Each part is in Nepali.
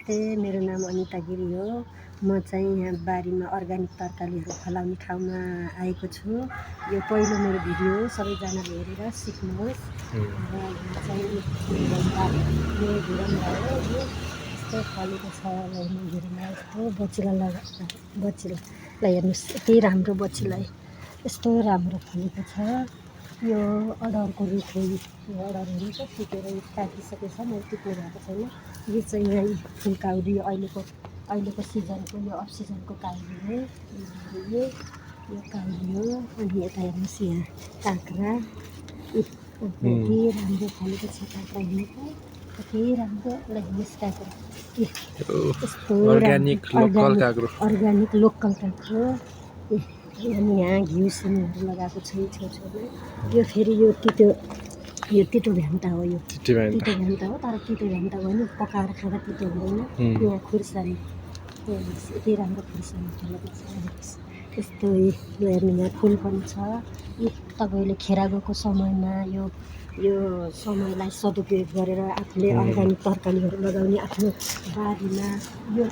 नमस्ते, मेरो नाम अनिता गिरी हो। म चाहिँ यहाँ बारीमा अर्ग्यानिक तरकारीहरू फलाउने ठाउँमा आएको छु। यो पहिलो मेरो भिडियो हो, सबैजनाले हेरेर सिक्नुहोस्। र यहाँ चाहिँ यो घिरङ्गा हो, यो यस्तो फलेको छ। यो घिरङ्गा यस्तो बचिलालाई हेर्नुहोस्, यति राम्रो बचिला, यस्तो राम्रो फलेको छ। यो अडरको रुख हो, यो अडरहरू त टिपेर काटिसकेछ, मैले टिप्नु भएको छैन। यो चाहिँ यहाँ फुल काउरी, अहिलेको सिजनको, यो अफ सिजनको काउरी हो। यो काउरी हो। अनि यता हेर्नुहोस्, यहाँ काँक्रा कति राम्रो फलेको छ। काँक्रा हेर्नु त कति राम्रो हेर्नुहोस्, काँक्रा यस्तो अर्ग्यानिक लोकल काँक्रो। अनि यहाँ घिउ सिमीहरू लगाएको छ छेउछेउमा। यो फेरि यो तितो भ्यान्टा हो, यो तितो भ्यान्टा हो। तर तितो भ्यान्टा भयो नि, पकाएर खाँदा तितो हुँदैन। यहाँ खुर्सानी, यति राम्रो खुर्सानी फलेको छ। यस्तो हेर्नु, यहाँ फुल पनि छ। तपाईँले खेर गएको समयमा यो समयलाई सदुपयोग गरेर आफूले अर्ग्यानिक तरकारीहरू लगाउने आफ्नो बारीमा। यो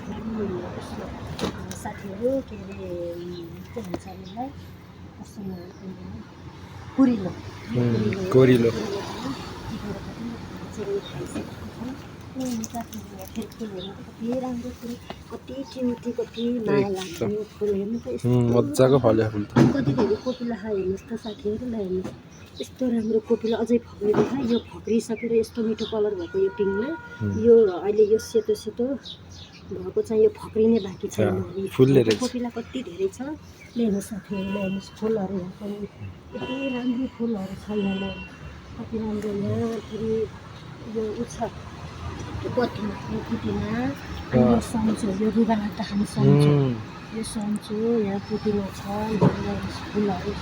साथीहरू के अरे के भन्छ यसलाई, कुरिलो फेरि फुल हेर्नु त कति राम्रो फुल, कति क्युटी, कति माया लाग्ने फुल हेर्नु त। मजाको फल्यो फुल त। कतिखेर कोपिला हेर्नुहोस् त साथीहरूलाई, हेर्नुहोस् यस्तो राम्रो कोपिला अझै फक्रिँदै छ। यो फक्रिसकेर यस्तो मिठो कलर भएको यो पिङमा, यो अहिले यो सेतो भएको चाहिँ यो फक्रिने बाँकी छ। कोपिला कति धेरै छ, ल्याउनुहोस् साथीहरू, ल्याउनुहोस् फुलहरू। यहाँ पनि यति राम्रो फुलहरू छ, यहाँ कति राम्रो। यहाँ फेरि यो छ पुदिना, अनि यो सन्चो, यो रुगा लाग्दा खाने सन्चो, यो सन्चो। यहाँ पुदिना छ, फुलहरू छ।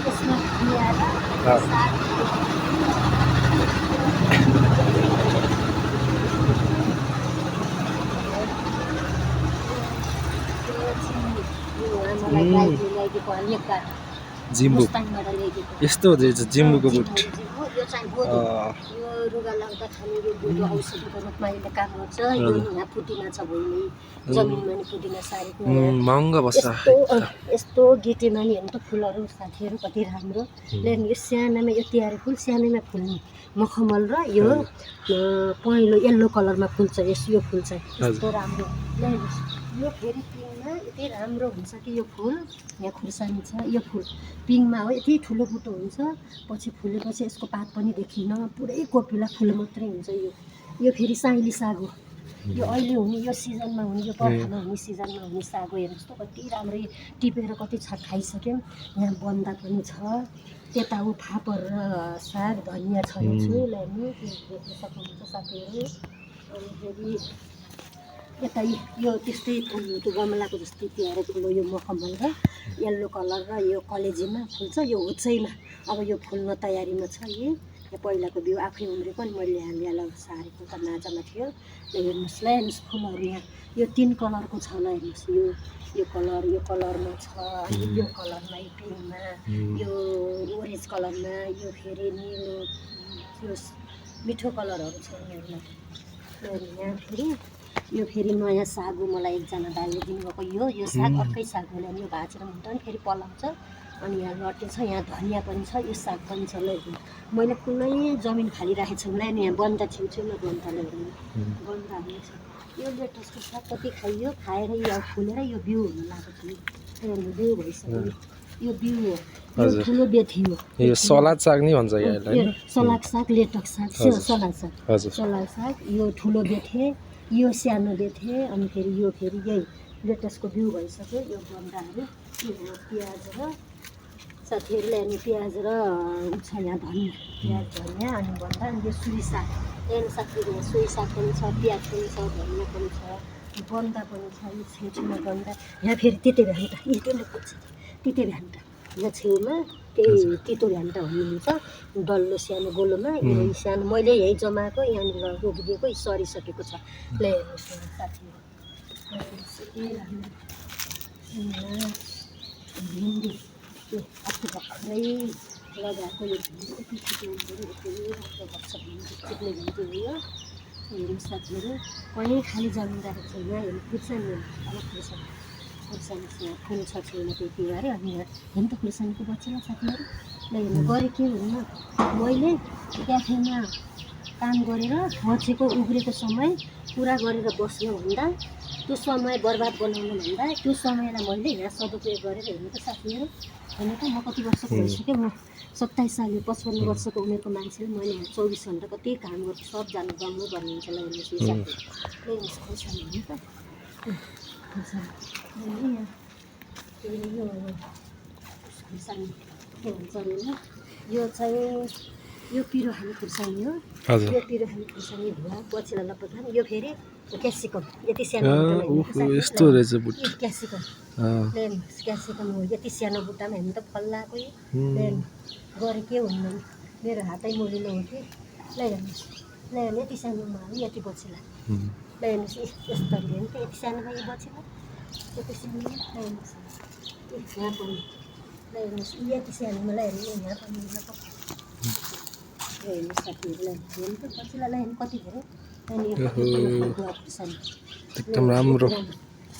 यसमा जिम्बु यस्तो जिम्बुको बुट, यो चाहिँ बोधु, यो रुगा लाग्दा खाने यो बोधु औषधिको रूपमा यसले काम गर्छ। यो यहाँ पुदिना छ, भुइँमै जमिनमा नि पुदिना सारेको। महँगो बस्छ यस्तो गेटेमा नि हेर्नु त फुलहरू साथीहरू कति राम्रो। ल्याउनु यो सानोमा, यो तिहारे फुल सानैमा फुल्ने मखमल र यो पहेँलो येल्लो कलरमा फुल्छ। यो फुल चाहिँ यस्तो राम्रो। ल्याउनुहोस्, यो फेरि पिङमा यति राम्रो हुन्छ कि यो फुल। यहाँ खुर्सानी छ, यो फुल पिङमा हो, यति ठुलो बुटो हुन्छ। पछि फुलेपछि यसको पात पनि देखिन्न, पुरै कोपिला फुल मात्रै हुन्छ। यो फेरि साइली साग हो, यो अहिले हुने, यो सिजनमा हुने, यो बर्खामा हुने सिजनमा हुने साग हो। हेर्नुहोस् त कति राम्रै टिपेर कति खाइसक्यौँ। यहाँ बन्दा पनि छ, त्यता फापर र साग धनियाँ छरेछु। ल्याउनु देख्न सक्नुहुन्छ साथीहरू। अनि फेरि यता यो त्यस्तै फुल, त्यो गमलाको जस्तै तिहार ठुलो यो मखमल र येल्लो कलर र यो कलेजीमा फुल्छ। यो होचैमा अब यो फुल्न तयारीमा छ। यो पहिलाको बिउ आफै उम्रेको, अनि मैले ल्याएर सारेको त नाजामा थियो। हेर्नुहोस्, ल्याउनुहोस् फुलहरू। यहाँ यो 3 कलरको छ, ल हेर्नुहोस्, यो कलरमा छ, अनि यो कलरमा, यो पिङमा, यो ओरेन्ज कलरमा, यो फेरि निलो, यो मिठो कलरहरू छ यिनीहरूमा। यहाँ फेरि नयाँ साग हो, मलाई एकजना दाइले दिनुभएको। यो साग अर्कै साग हो, यो भाँचेर हुन्छ नि फेरि पलाउँछ। अनि यहाँ लट्टे छ, यहाँ धनियाँ पनि छ, यो साग पनि छ। मैले कुनै जमिन खाली राखेको छैन। ल्याउनु, यहाँ बन्दा छेउछेउमा बन्दा ल्याउनु, बन्दाहरू छ। यो लेटसको साग कति खाइयो, खाएर यो फुलेर यो बिउ हुन लागेको थियो। हेर्नु, बिउ भइसक्यो, यो बिउ हो, यो ठुलो बेथी हो। यो सलाद साग नि भन्छ यसलाई, सलाद साग, लेटक साग, सलाद साग। यो ठुलो बेथे, यो सानो बेथे। अनि फेरि यही लेटसको बिउ भइसक्यो। यो बन्दाहरू, यो प्याज र साथीहरू ल्याउनु, प्याज र छ यहाँ धनियाँ, प्याज धनियाँ, अनि बन्दा। अनि यो सुई साग ल्याउनु साथीहरू, यहाँ सुई साग पनि छ, प्याज पनि छ, धनियाँ पनि छ, बन्दा पनि छ। यो छेउछेउमा बन्दा। यहाँ फेरि तिते भ्यान्टा, त्यसले फुल्छ तिते भ्यान्टा। यहाँ छेउमा त्यही तितो भ्यान्टा हुनुहुन्छ, डल्लो सानो गोलोमा। यो सानो मैले यहीँ जमाएको, यहाँनिर रोपिदिएको, सरिसकेको छ। ल्याउनुहोस् साथीहरू, भिन्डी अस्ति भर्खरै लगाएको यो भिन्डी, यति छिटो भिन्डी टिप्ने भिन्डी हो। हेर्नु साथीहरू कहीँ खाली जमिन राखेको छैन हेर्नु खुर्सानी अब खुर्सानी फुल छ छैन त्यति भएर अनि यहाँ हेर्नु त खुर्सानीको बच्चीलाई साथीहरू ल हेर्नु गरेँ के हुन्न मैले क्याफेमा काम गरेर बचेको उब्रेको समय पुरा गरेर बस्नुभन्दा त्यो समय बर्बाद बनाउनु भन्दा त्यो समयलाई मैले यहाँ सदुपयोग गरेर हेर्नु त साथीहरू हेर्नु त म कति वर्षको भइसक्यो म 27 साल 55 वर्षको उमेरको मान्छेले मैले यहाँ 24 घन्टा कति काम गर्छु सबजना गम्नु गर्नु हुन्छ ल हेर्नुहोस् यो साथीहरू खुर्सानी हेर्नु त खुर्सानी यो खुर्सानी के भन्छ भने यो चाहिँ यो पिरो हाल्ने खुर्सानी हो यो पिरो हाल्ने खुर्सानी भुवा बचिला लपटान यो फेरि क्याप्सिकम यति सानो यस्तो रहेछ बुट क्याप्सिकम क्याप्सिकम हो यति सानो बुट्टामा हेर्नु त फल्लाकै गरे के हुन्न मेरो हातै मोलिलो हो कि ल हेर्नुहोस् ल हेर्नु यति सानोमा यति बचिला ल हेर्नुहोस् यस्तो हेर्नु त यति सानोमा यो बचिला यति सानो ल हेर्नुहोस् यहाँ पनि ल हेर्नुहोस् यति सानोमा ल हेर्नु यहाँ पनि हेर्नु साथीहरूलाई हेर्नु त बचिलालाई हेर्नु कति धेरै एकदम राम्रो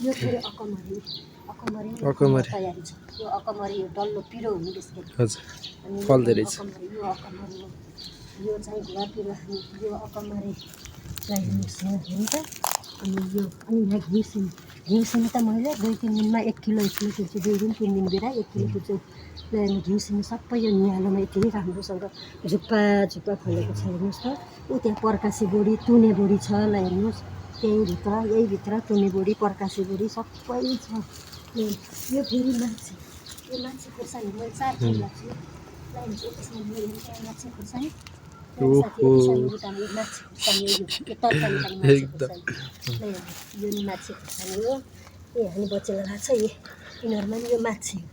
यो फेरि अकमरी तयारी छ यो अकमरी यो डल्लो पिरो हुने बिस्किट हजुर फल्दो रहेछ यो अकमरी हो यो चाहिँ घुवा पिरो यो अकमरीलाई हेर्नु त अनि यहाँ घिउसिनी त मैले 2-3 दिनमा 1 किलो किन्छु 2 दिन 3 दिन बिरा 1 किलो किन्छु घिउसिनी सबै यो निहालोमा यति राम्रोसँग झुप्पा फलेको छ हेर्नुहोस् त ऊ त्यहाँ पर्कासी बोडी तुने बोडी छ ल हेर्नुहोस् यही भित्र तुने बोडी पर्कासी बोडी सबै छ यो फेरि मान्छे खुर्सानी मैले 4 किलो लाग्छु ल त्यसमा मान्छे खुर्सानी यो नि माछे खुर्सानी हो ए हामी बचेर लाग्छ यिनीहरूमा नि यो माछे हो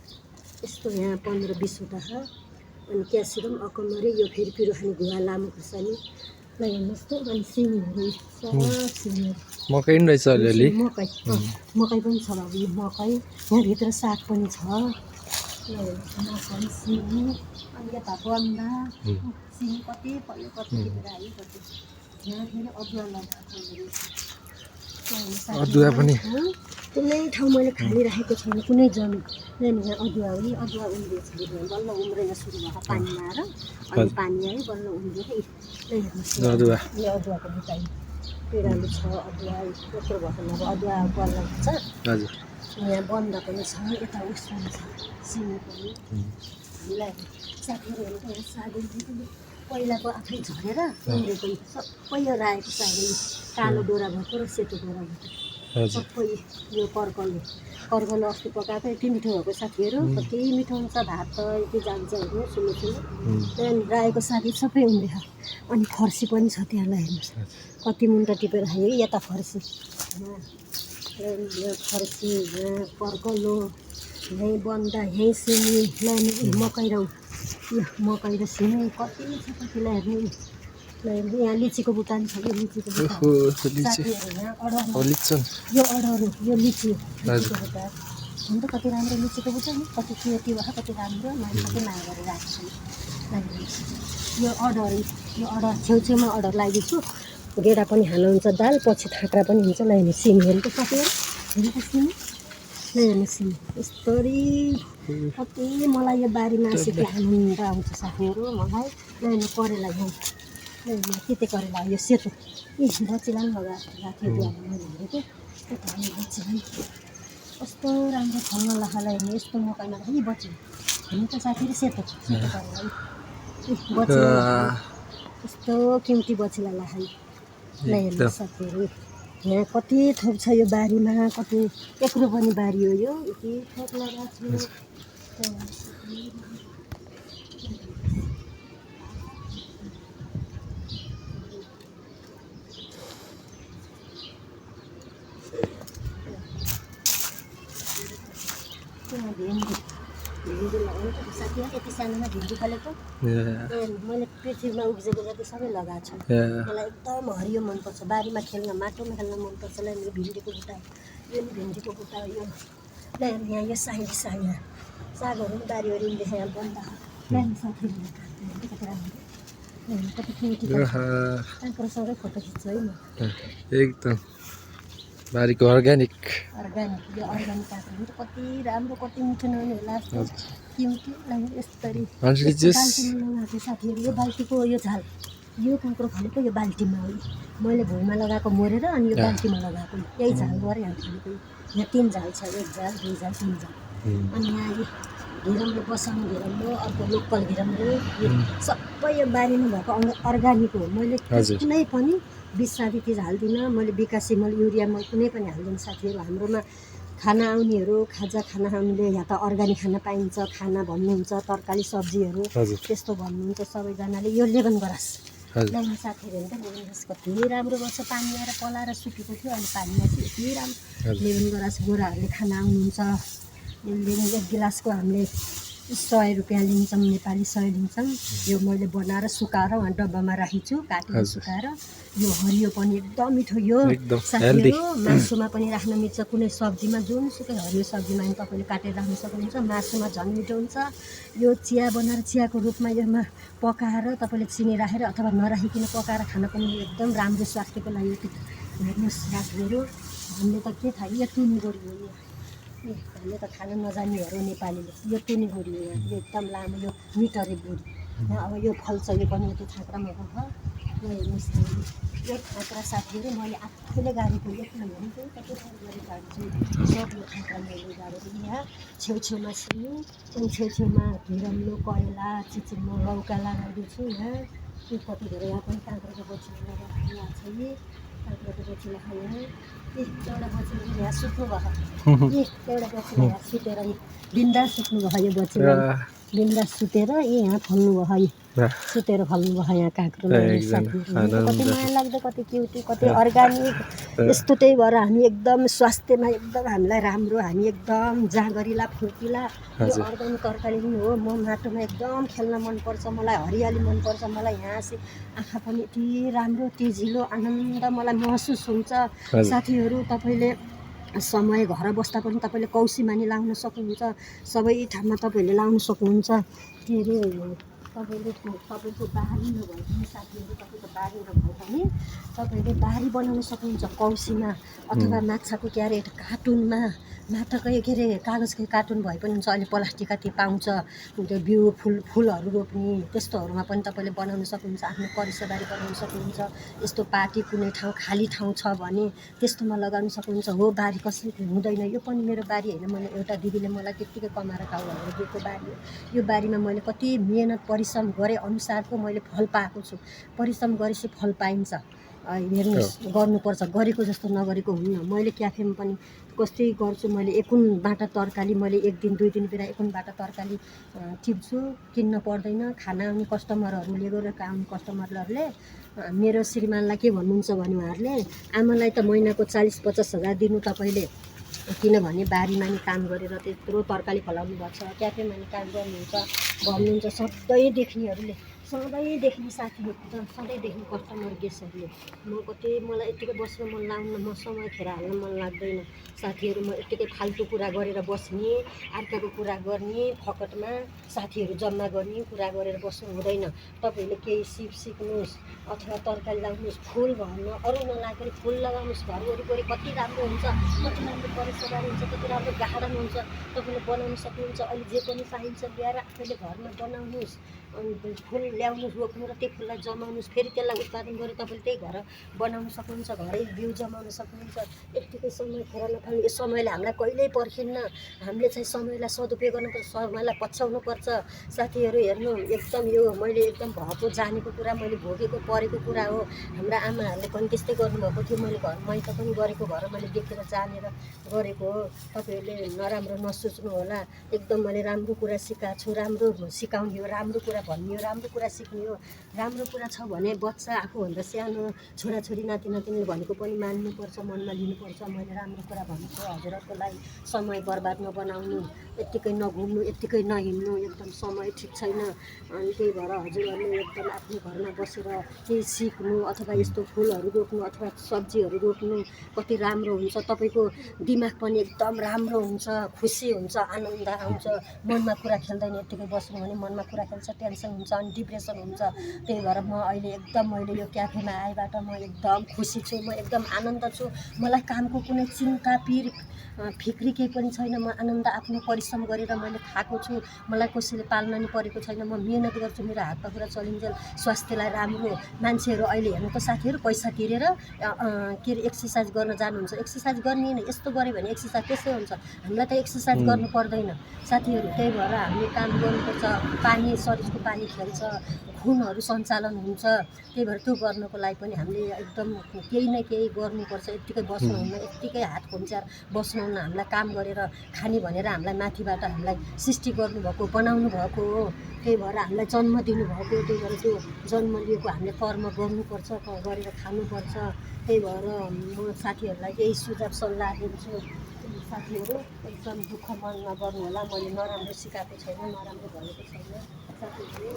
यस्तो यहाँ 15-20 वटा छ अनि क्याप्सिकम अकमरी यो फेरि पिरो खाने घुवा लामो खुर्सानी ल हेर्नुहोस् त अनि सिमीहरू मकै पनि रहेछ अलिअलि मकै पनि छ अब यो मकै यहाँभित्र साग पनि छ मकै सिमी अनि यता बन्दा सिमी कति पल्यो कति आयो कति यहाँ फेरि अदुवा लगाएको अदुवा पनि कुनै ठाउँ मैले खाली राखेको छैन कुनै जमिन यहाँ अदुवा हो अदुवा उम्रिएको छ बल्ल उम्रेन सुरु भएको पानीमा आएर अनि पानी आयो बल्ल उम्रियो हेर्नुहोस् यो अदुवाको बुटाइ पिँडालु छ अदुवा यत्रो भएको अब अदुवा बल्ल हुन्छ यहाँ बन्दा पनि छ यता उस पनि छ सिमी पनि हामीलाई साथीहरू हेर्नु साग पहिलाको आफै झरेर उम्रेको सबै यो रायोको साग कालो डोरा भएको र सेतो डोरा भएको सबै यो कर्कलो अस्ति पकाएको यति मिठो भएको साथीहरू कति मिठो हुन्छ भात त यति जान्छ हेर्नु सुन्नु त्यहाँदेखि रायोको साग सबै उम्रियो अनि फर्सी पनि छ त्यहाँलाई हेर्नुहोस् कति मुन्टा टिपेर खायो यता फर्सी यहाँ फर्सी यहाँ कर्कलो यहीँ बन्दा यहीँ सिमी मकै र सिमी कति छ कतिलाई हेर्नु यहाँ लिचीको बुट्टा पनि छ यो लिचीको बुट्टा यो अडहरू यो लिची लिचीको बुट्टा हुन त कति राम्रो लिचीको बुट्टा नि कति क्रिएटिभ भयो कति राम्रो मैले कति माया गरेर राखेको छु यो अडर छेउछेउमा अडर लगाइदिन्छु गेडा पनि हाल्नुहुन्छ दाल पछि थाक्रा पनि हुन्छ ल हेर्नु सिमी हेर्नु त साथीहरू हेर्नु त सिमी ल हेर्नु सिमी यस्तरी कति मलाई यो बारीमा सिक्ने आनन्द आउँछ साथीहरू मलाई ल हेर्नु करेला यहाँ त्यतै करेला यो सेतो बचिला पनि लगाएको थियो मैले हेरेको त्यता बचिला कस्तो राम्रो फल्न लाखालाई हेर्नु यस्तो मकैमा पनि बचिला हेर्नु त साथीहरू सेतो करेला बचिला यस्तो क्युटी बचिला लाखाइ ल हेर्नु साथीहरू यहाँ कति थोक छ यो बारीमा कति 1 रोपनी बारी हो यो यति थोक लगाएको छु भिन्डी लगाउनु साथीहरू यति सानोमा भिन्डी फलेको मैले पृथ्वीमा उब्जेको जति सबै लगाएको छु मलाई एकदम हरियो मनपर्छ बारीमा खेल्न माटोमा खेल्न मनपर्छ ल मेरो भिन्डीको बुट्टा यो नि भिन्डीको बुट्टा यो ल यहाँ यो सागहरू पनि बारीहरू देखायो यहाँ बन्दा साथीहरू कति क्युटी आहा, काँक्रोसँगै फोटो खिच्छु है म एकदम बारीको अर्ग्यानिक। अर्ग्यानिक यो अर्ग्यानिक काँक्रो त कति राम्रो कति मिठो नहुने होला हजुर क्युटी लाग्यो यसरी हन्ड्रेड यस्तो जेस बाल्टीमा लगाएको साथीहरू यो बाल्टीको यो झाल यो काँक्रो फलेको यो बाल्टीमा हो मैले भुइँमा लगाएको मरेर अनि यो बाल्टीमा लगाएको यही झाल गरेँ यहाँ फलेको यहाँ 3 झाल छ 1 झाल 2 झाल 3 झाल अनि यहाँ यो घिरम्रो बसाउने घिरम्रो अर्को लोकल घिरम्रो यो सबै यो बारीमा भएको अर्ग्यानिक हो मैले हजुर। कुनै पनि बिस साथीतिर हाल्दिनँ मैले विकासे मल युरिया मल कुनै पनि हाल्दिनँ साथीहरू हाम्रोमा खाना आउनेहरू खाजा खाना आउनेले यहाँ त अर्ग्यानिक खाना पाइन्छ खाना भन्नुहुन्छ तरकारी सब्जीहरू हजुर त्यस्तो भन्नुहुन्छ सबैजनाले यो लेबन गरास हजुर ल्याउने साथीहरू हुन्छ लेबन गरास कति राम्रो गर्छ पानी आएर पलाएर सुकेको थियो अनि पानीमा चाहिँ यति राम्रो हजुर लेबन गरास गोराहरूले खाना आउनुहुन्छ यो लेबन 1 गिलासको हामीले 100 रुपियाँ लिन्छौँ नेपाली 100 लिन्छौँ यो मैले बनाएर सुकाएर वहाँ डब्बामा राखेको छु काटेर हजुर। सुकाएर यो हरियो पनि एकदम मिठो यो एकदम साथीहरू मासुमा पनि राख्न मिल्छ कुनै सब्जीमा जुनसुकै हरियो सब्जीमा पनि तपाईँले काटेर राख्न सक्नुहुन्छ मासुमा झन् मिठो हुन्छ यो चिया बनाएर चियाको रूपमा यसमा पकाएर तपाईँले चिनी राखेर अथवा नराखिकन पकाएर खान पनि एकदम राम्रो स्वास्थ्यको लागि हेर्नुहोस् साथीहरू हामीले त के थाहा यो तुनी गोडी हो यो हामीले त खान नजान्नेहरू नेपालीले यो तुनी गोडी हो यो एकदम लामो यो मिटरे गोडी अब यो फल्छ यो पनि त्यो थाक्रामा गएको यो हेर्नुहोस् यो थाक्रा साथीहरू मैले आफैले गाडेको एक्लै भनेको कति गरी गाड्छु सब यो थाक्रा मैले गाडेको यहाँ छेउछेउमा सिमी अनि छेउछेउमा घिरम्रो करेला चिचिमो लौका लगाइदिन्छु यहाँ त्यो कति धेरै यहाँ पनि काँक्रोको बचिलो लगाएको यहाँ छ यी काँक्रोको बचिलो यहाँ एउटा बचिलो यहाँ सुत्नु भएको एउटा बचिलो यहाँ सुतेर बिन्दास सुत्नु भयो यो बचिलो बिन्दास सुतेर यहाँ फल्नु भयो सुतेर फल्नु भयो यहाँ काँक्रो कति माया लाग्दो कति क्युटी कति अर्ग्यानिक यस्तो त्यही भएर हामी एकदम स्वास्थ्यमा एकदम हामीलाई राम्रो हामी एकदम जाँगरिला फुर्तिला यो अर्ग्यानिक तरकारी पनि हो म माटोमा एकदम खेल्न मनपर्छ मलाई हरियाली मनपर्छ मलाई यहाँ चाहिँ आँखा पनि यति राम्रो तेजिलो आनन्द मलाई महसुस हुन्छ साथीहरू तपाईँले समय घर बस्दा पनि तपाईँले कौसीमानी लाउन सक्नुहुन्छ सबै ठाउँमा तपाईँहरूले लाउन सक्नुहुन्छ के अरे तपाईँको बारी नभए पनि साथीहरू तपाईँको बारी नभए पनि तपाईँले बारी बनाउन सक्नुहुन्छ कौसीमा अथवा माछाको के अरे कार्टुनमा माटाकै के अरे कागजकै कार्टुन भए पनि हुन्छ अहिले प्लास्टिकका त्यो पाउँछ त्यो बिउ फुलहरू रोप्ने त्यस्तोहरूमा पनि तपाईँले बनाउन सक्नुहुन्छ आफ्नो परिसरबारी बनाउन सक्नुहुन्छ यस्तो पार्टी कुनै ठाउँ खाली ठाउँ छ भने त्यस्तोमा लगाउन सक्नुहुन्छ हो बारी कसैको हुँदैन यो पनि मेरो बारी होइन मैले एउटा दिदीले मलाई त्यत्तिकै कमाएर काउहरू दिएको बारी हो यो बारीमा मैले कति मेहनत परिश्रम गरे अनुसारको मैले फल पाएको छु परिश्रम गरेपछि फल पाइन्छ हेर्नुहोस् गर्नुपर्छ गरेको जस्तो नगरेको हुन्न मैले क्याफेमा पनि कस्तै गर्छु मैले एकुनबाट तरकारी मैले 1 दिन 2 दिन बेला एकुनबाट तरकारी टिप्छु किन्न पर्दैन खाना आउने कस्टमरहरूले गरेर आउने कस्टमरहरूले मेरो श्रीमानलाई के भन्नुहुन्छ भने उहाँहरूले आमालाई त महिनाको 40-50 हजार दिनु तपाईँले किनभने बारीमा नि काम गरेर त्यत्रो तरकारी फलाउनु भएको छ क्याफेमा नि काम गर्नुहुन्छ भन्नुहुन्छ सधैँ देख्नेहरूले सधैँ देख्ने साथीहरू सधैँ देख्ने कस्टमर गेस्टहरूले म कति मलाई यत्तिकै बस्न मन लाग्दैन म समय खेर हाल्न मन लाग्दैन साथीहरू म यत्तिकै फाल्तु कुरा गरेर बस्ने अर्काको कुरा गर्ने फकटमा साथीहरू जम्मा गर्ने कुरा गरेर बस्नु हुँदैन तपाईँहरूले केही सिक्नुहोस् अथवा तरकारी लगाउनुहोस् फुल भन्न अरू नलागेर फुल लगाउनुहोस् घर वरिपरि कति राम्रो हुन्छ कति राम्रो परिसरबारी हुन्छ कति राम्रो गार्डन हुन्छ तपाईँले बनाउन सक्नुहुन्छ अहिले जे पनि पाइन्छ ल्याएर आफैले घरमा बनाउनुहोस् अनि फुल ल्याउनुहोस् रोप्नु र त्यो फुललाई जमाउनुहोस् फेरि त्यसलाई उत्पादन गरेर तपाईँले त्यही घर बनाउन सक्नुहुन्छ घरै बिउ जमाउन सक्नुहुन्छ यत्तिकै समय खेर नफाल्नु यो समयले हामीलाई कहिल्यै पर्खिन्न हामीले चाहिँ समयलाई सदुपयोग गर्नुपर्छ समयलाई पछ्याउनुपर्छ साथीहरू हेर्नु एकदम यो मैले एकदम भएको जानेको कुरा मैले भोगेको परेको कुरा हो हाम्रा आमाहरूले पनि त्यस्तै गर्नुभएको थियो मैले घर मैत पनि गरेको भएर मैले देखेर जानेर गरेको हो तपाईँहरूले नराम्रो नसोच्नु होला एकदम मैले राम्रो कुरा सिकाएको छु राम्रो सिकाउने हो राम्रो कुरा भन्ने हो राम्रो कुरा सिक्ने हो राम्रो कुरा छ भने बच्चा आफूभन्दा सानो छोराछोरी नाति नातिनीले भनेको पनि मान्नुपर्छ मनमा लिनुपर्छ मैले राम्रो कुरा भनेको हजुरहरूको लागि समय बर्बाद नबनाउनु यत्तिकै नघुम्नु यत्तिकै नहिँड्नु एकदम समय ठिक छैन अनि त्यही भएर हजुरहरूले एकदम आफ्नो घरमा बसेर केही सिक्नु अथवा यस्तो फुलहरू रोप्नु अथवा सब्जीहरू रोप्नु कति राम्रो हुन्छ तपाईँको दिमाग पनि एकदम राम्रो हुन्छ खुसी हुन्छ आनन्द आउँछ मनमा कुरा खेल्दैन यत्तिकै बस्नु भने मनमा कुरा खेल्छ टेन्सन हुन्छ अनि डिप्रेसन इन्सपिरेसन हुन्छ। त्यही भएर म अहिले एकदम मैले यो क्याफेमा आएबाट म एकदम खुसी छु, म एकदम आनन्द छु। मलाई कामको कुनै चिन्ता फिक्री केही पनि छैन। म आनन्द आफ्नो परिश्रम गरेर मैले खाएको छु। मलाई कसैले पाल्न नि परेको छैन। म मिहिनेत गर्छु, मेरो हात पाखुरा चलिन्जेल स्वास्थ्यलाई राम्रो। मान्छेहरू अहिले हेर्नु त साथीहरू पैसा तिरेर के अरे एक्सर्साइज गर्न जानुहुन्छ। एक्सर्साइज गर्ने नि यस्तो गऱ्यो भने एक्सर्साइज त्यसै हुन्छ। हामीलाई त एक्सर्साइज गर्नु पर्दैन साथीहरू। त्यही भएर हामीले काम गर्नुपर्छ। पानी शरीरको पानी खेल्छ, खुनहरू सञ्चालन हुन्छ। त्यही भएर त्यो गर्नको लागि पनि हामीले एकदम केही न केही गर्नुपर्छ। यत्तिकै बस्नुहुन्न, यत्तिकै हात खुम्च्याएर बस्नुहुन्न। हामीलाई काम गरेर खाने भनेर हामीलाई माथिबाट हामीलाई सृष्टि गर्नुभएको, बनाउनु भएको हो। त्यही भएर हामीलाई जन्म दिनुभएको। त्यही भएर त्यो जन्म लिएको हामीले कर्म गर्नुपर्छ, गरेर खानुपर्छ। त्यही भएर म साथीहरूलाई यही सुझाव सल्लाह दिन्छु। साथीहरू एकदम दुःख मन नगर्नु होला। मैले नराम्रो सिकाएको छैन, नराम्रो भनेको छैन साथीहरू।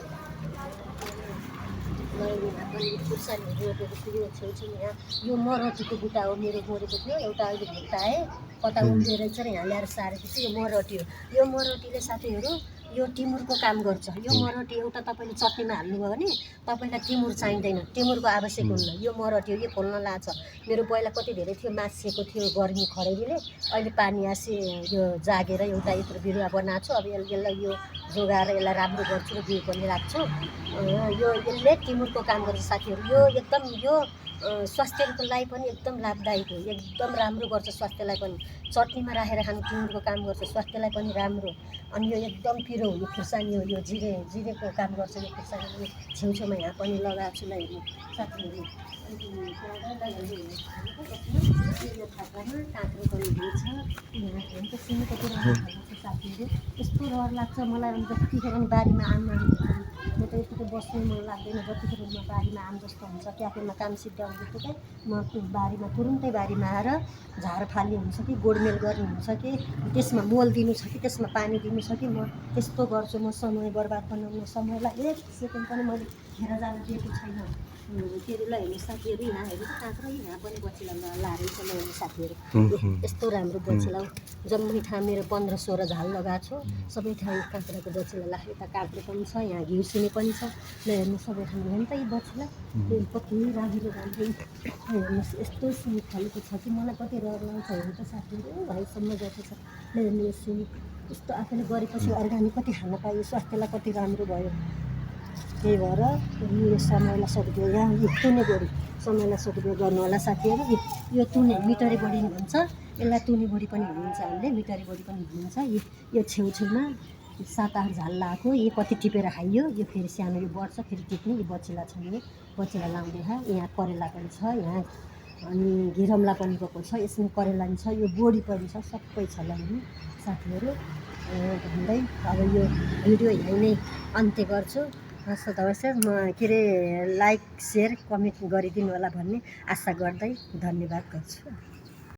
मैले यहाँ पनि खुर्सानीहरू रोपेको छु यो छेउछाउ। यहाँ यो मरटीको बुट्टा हो, मेरो मरेको थियो एउटा, अहिले भुट्टाएँ कता उम्रेर चाहिँ यहाँ ल्याएर सारेको छु। यो मरटी हो। यो मरटीले साथीहरू यो टिमुरको काम गर्छ। यो मरटी एउटा तपाईँले चट्नीमा हाल्नुभयो भने तपाईँलाई टिमुर चाहिँदैन, टिमुरको आवश्यक हुन्न। यो मरटी हो, यो फल्न लाग्छ। मेरो पहिला कति धेरै थियो, मासिएको थियो गर्मी खडेरीले। अहिले पानी आसे यो जागेर एउटा यत्रो बिरुवा बनाएको छु। अब यसलाई यो जोगाएर यसलाई राम्रो गर्छु र बिउ पनि राख्छु। यो यसले टिमुरको काम गर्छ साथीहरू। यो एकदम यो स्वास्थ्यको लागि पनि एकदम लाभदायक हो, एकदम राम्रो गर्छ स्वास्थ्यलाई पनि। चट्नीमा राखेर खानु टिमुरको काम गर्छ, स्वास्थ्यलाई पनि राम्रो। अनि यो एकदम पिरो हुने खुर्सानी हो, यो जिरेको काम गर्छ यो खुर्सानी। यो छेउछाउमा यहाँ पनि लगाएको छु ल हेर्नु साथीहरू। यो थापामा काँक्रो पनि हुन्छ। यहाँ हेर्नु त सिमी कति राम्रो खान्छ साथीहरू। यस्तो रहर लाग्छ मलाई। अनि जतिखेर पनि बारीमा आम म त यतिको बस्नु मन लाग्दैन। जतिखेर म बारीमा आम जस्तो हुन्छ, क्याफेमा काम सिद्ध्याउनु बित्तिकै म बारीमा तुरुन्तै बारीमा आएर झार फाल्ने हुन्छ कि गोडमेल गर्ने हुन्छ कि त्यसमा मोल दिनु छ कि त्यसमा पानी दिनु छ कि म त्यस्तो गर्छु। म समय बर्बाद बनाउनु, समयलाई एक सेकेन्ड पनि मैले खेर जान दिएको छैन। के अरे ल हेर्नु साथीहरू, यहाँ हेर्नु त काँक्रो यहाँ पनि बचिला लाएर छ ल हेर्नु साथीहरू। यस्तो राम्रो बचिला जम्मै ठाउँ मेरो 15-16 झाल लगाएको छु। सबै ठाउँ काँक्राको बचिला लाग्यो। यता काँक्रो पनि छ, यहाँ घिउसिनी पनि छ ल हेर्नु सबै ठाउँ। हेर्नु त यी बचिला कति राम्रो राम्रो हेर्नुहोस्। यस्तो सिमी फलेको छ कि मलाई कति रहर लाग्छ। हेर्नु त साथीहरू भाइसम्म गएको छ ल हेर्नु। यो सिमी यस्तो आफूले गरेपछि अर्ग्यानिक कति खान पायो, स्वास्थ्यलाई कति राम्रो भयो। त्यही भएर यो समयलाई सदुपयोग, यहाँ यो तुने बोडी समयलाई सदुपयोग गर्नु होला साथीहरू। यो तुने मिटरी बोडी भन्छ, यसलाई तुने बोडी पनि भनिन्छ हामीले, मिटरी बोडी पनि भनिन्छ। यो छेउछाउमा 7-8 झाल लगाएको, यो कति टिपेर खाइयो। यो फेरि सानो यो बढ्छ फेरि टिप्ने। यो बचिला छ, यो बचिला लाउँदै यहाँ करेला पनि छ यहाँ। अनि घिरमला पनि गएको छ, यसमा करेला पनि छ, यो बोडी पनि छ, सबै छ ल हेर्नु साथीहरू। भन्दै अब यो भिडियो यहीँ नै अन्त्य गर्छु। हवस् म के अरे लाइक सेयर कमेन्ट गरिदिनु होला भन्ने आशा गर्दै धन्यवाद गर्छु।